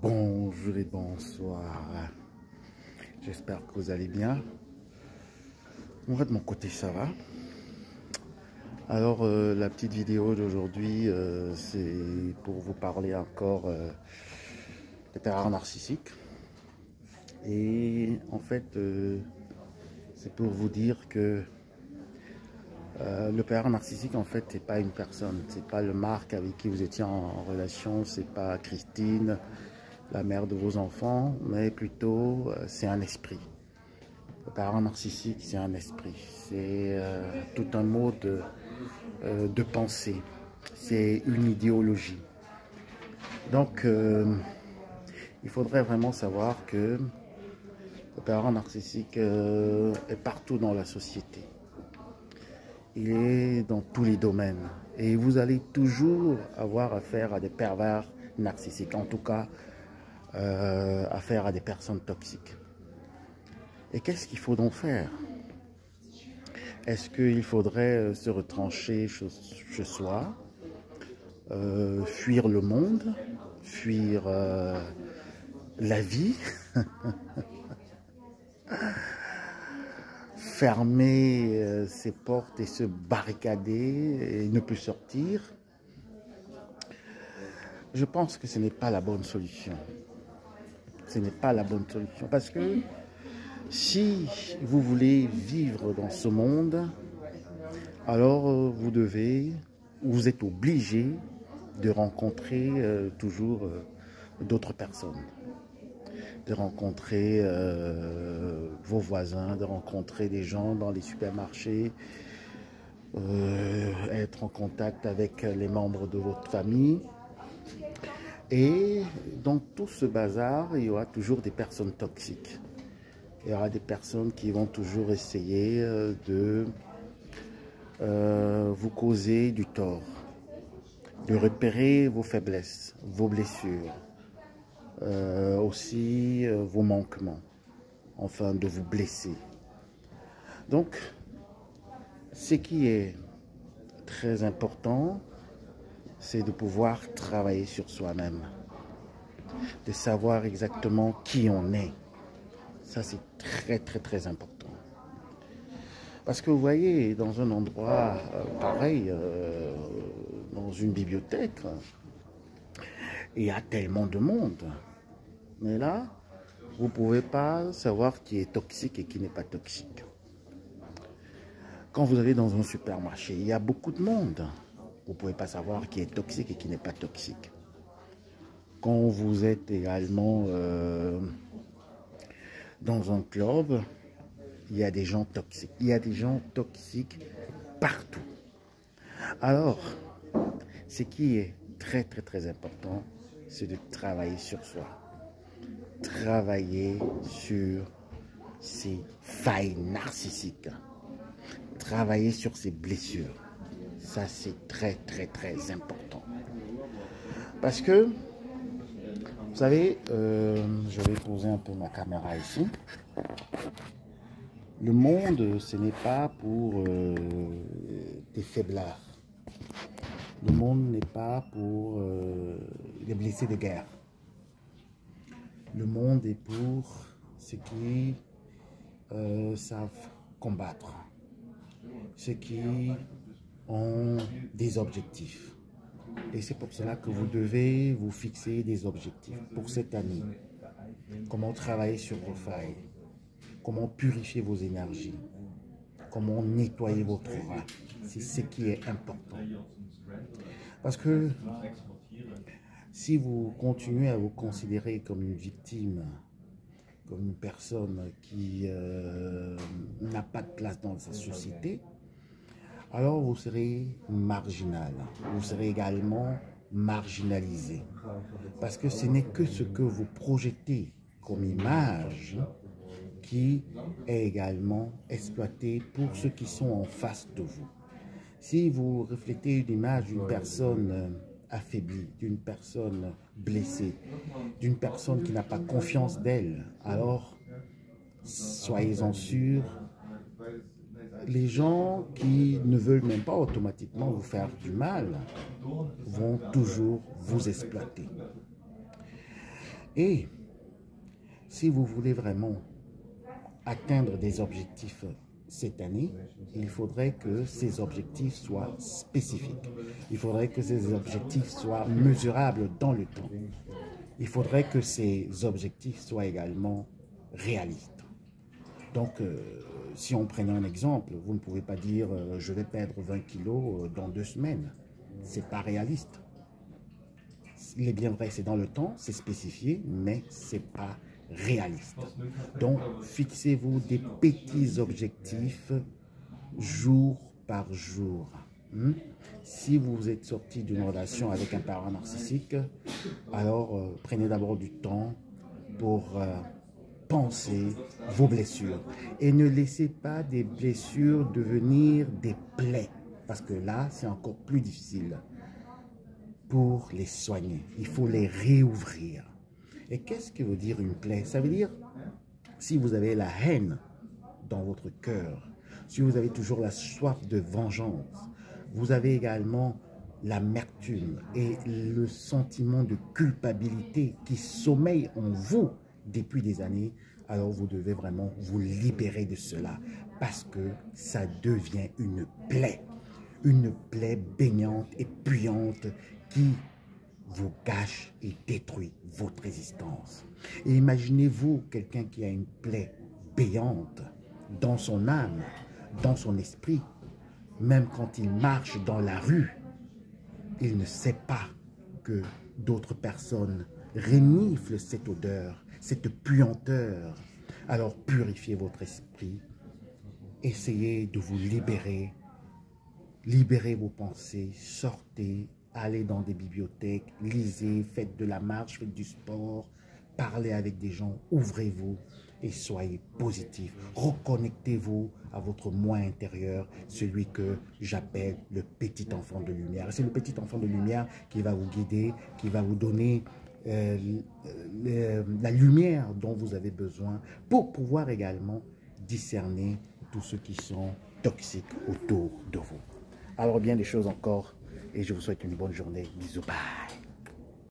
Bonjour et bonsoir. J'espère que vous allez bien. Moi, de mon côté, ça va. Alors, la petite vidéo d'aujourd'hui, c'est pour vous parler encore des pervers narcissiques. Et en fait, c'est pour vous dire que le pervers narcissique, en fait, c'est pas une personne. C'est pas le Marc avec qui vous étiez en relation. C'est pas Christine, la mère de vos enfants, mais plutôt c'est un esprit. Le pervers narcissique, c'est un esprit. C'est tout un mode de pensée. C'est une idéologie. Donc, il faudrait vraiment savoir que le pervers narcissique est partout dans la société. Il est dans tous les domaines. Et vous allez toujours avoir affaire à des pervers narcissiques. En tout cas, affaire à des personnes toxiques. Et qu'est-ce qu'il faut donc faire? Est-ce qu'il faudrait se retrancher chez soi, fuir le monde, fuir la vie, fermer ses portes et se barricader et ne plus sortir? Je pense que ce n'est pas la bonne solution. Ce n'est pas la bonne solution parce que si vous voulez vivre dans ce monde, alors vous êtes obligé de rencontrer toujours d'autres personnes, de rencontrer vos voisins, de rencontrer des gens dans les supermarchés, être en contact avec les membres de votre famille. Et dans tout ce bazar, il y aura toujours des personnes toxiques. Il y aura des personnes qui vont toujours essayer de vous causer du tort, de repérer vos faiblesses, vos blessures, aussi vos manquements, enfin de vous blesser. Donc, ce qui est très important, c'est de pouvoir travailler sur soi-même, de savoir exactement qui on est. Ça, c'est très important. Parce que vous voyez, dans un endroit pareil, dans une bibliothèque, il y a tellement de monde. Mais là, vous ne pouvez pas savoir qui est toxique et qui n'est pas toxique. Quand vous allez dans un supermarché, il y a beaucoup de monde. Vous ne pouvez pas savoir qui est toxique et qui n'est pas toxique. Quand vous êtes également dans un club, il y a des gens toxiques. Il y a des gens toxiques partout. Alors, ce qui est très important, c'est de travailler sur soi. Travailler sur ses failles narcissiques. Travailler sur ses blessures. Ça, c'est très important. Parce que, vous savez, je vais poser un peu ma caméra ici. Le monde, ce n'est pas pour des faiblards. Le monde n'est pas pour les blessés de guerre. Le monde est pour ceux qui savent combattre. Ceux qui ont des objectifs. Et c'est pour cela que vous devez vous fixer des objectifs pour cette année. Comment travailler sur vos failles. Comment purifier vos énergies. Comment nettoyer votre aura. C'est ce qui est important. Parce que si vous continuez à vous considérer comme une victime, comme une personne qui n'a pas de place dans sa société, alors vous serez marginal. Vous serez également marginalisé. Parce que ce n'est que ce que vous projetez comme image qui est également exploité pour ceux qui sont en face de vous. Si vous reflétez une image d'une personne affaiblie, d'une personne blessée, d'une personne qui n'a pas confiance d'elle, alors soyez-en sûrs, les gens qui ne veulent même pas automatiquement vous faire du mal vont toujours vous exploiter. Et si vous voulez vraiment atteindre des objectifs cette année, il faudrait que ces objectifs soient spécifiques. Il faudrait que ces objectifs soient mesurables dans le temps. Il faudrait que ces objectifs soient également réalistes. Donc, si on prenait un exemple, vous ne pouvez pas dire je vais perdre 20 kilos dans 2 semaines. Ce n'est pas réaliste. Il est bien vrai, c'est dans le temps, c'est spécifié, mais ce n'est pas réaliste. Donc, fixez-vous des petits objectifs jour par jour. Si vous êtes sorti d'une relation avec un parent narcissique, alors prenez d'abord du temps pour penser vos blessures. Et ne laissez pas des blessures devenir des plaies, parce que là, c'est encore plus difficile pour les soigner. Il faut les réouvrir. Et qu'est-ce que veut dire une plaie? Ça veut dire, si vous avez la haine dans votre cœur, si vous avez toujours la soif de vengeance, vous avez également l'amertume et le sentiment de culpabilité qui sommeille en vous depuis des années, alors vous devez vraiment vous libérer de cela parce que ça devient une plaie baignante et puante qui vous gâche et détruit votre existence. Et imaginez-vous quelqu'un qui a une plaie béante dans son âme, dans son esprit, même quand il marche dans la rue, il ne sait pas que d'autres personnes reniflent cette odeur, cette puanteur. Alors purifiez votre esprit, essayez de vous libérer, libérez vos pensées, sortez, allez dans des bibliothèques, lisez, faites de la marche, faites du sport, parlez avec des gens, ouvrez-vous et soyez positif. Reconnectez-vous à votre moi intérieur, celui que j'appelle le petit enfant de lumière. C'est le petit enfant de lumière qui va vous guider, qui va vous donner la lumière dont vous avez besoin pour pouvoir également discerner tous ceux qui sont toxiques autour de vous. Alors bien des choses encore et je vous souhaite une bonne journée. Bisous, bye.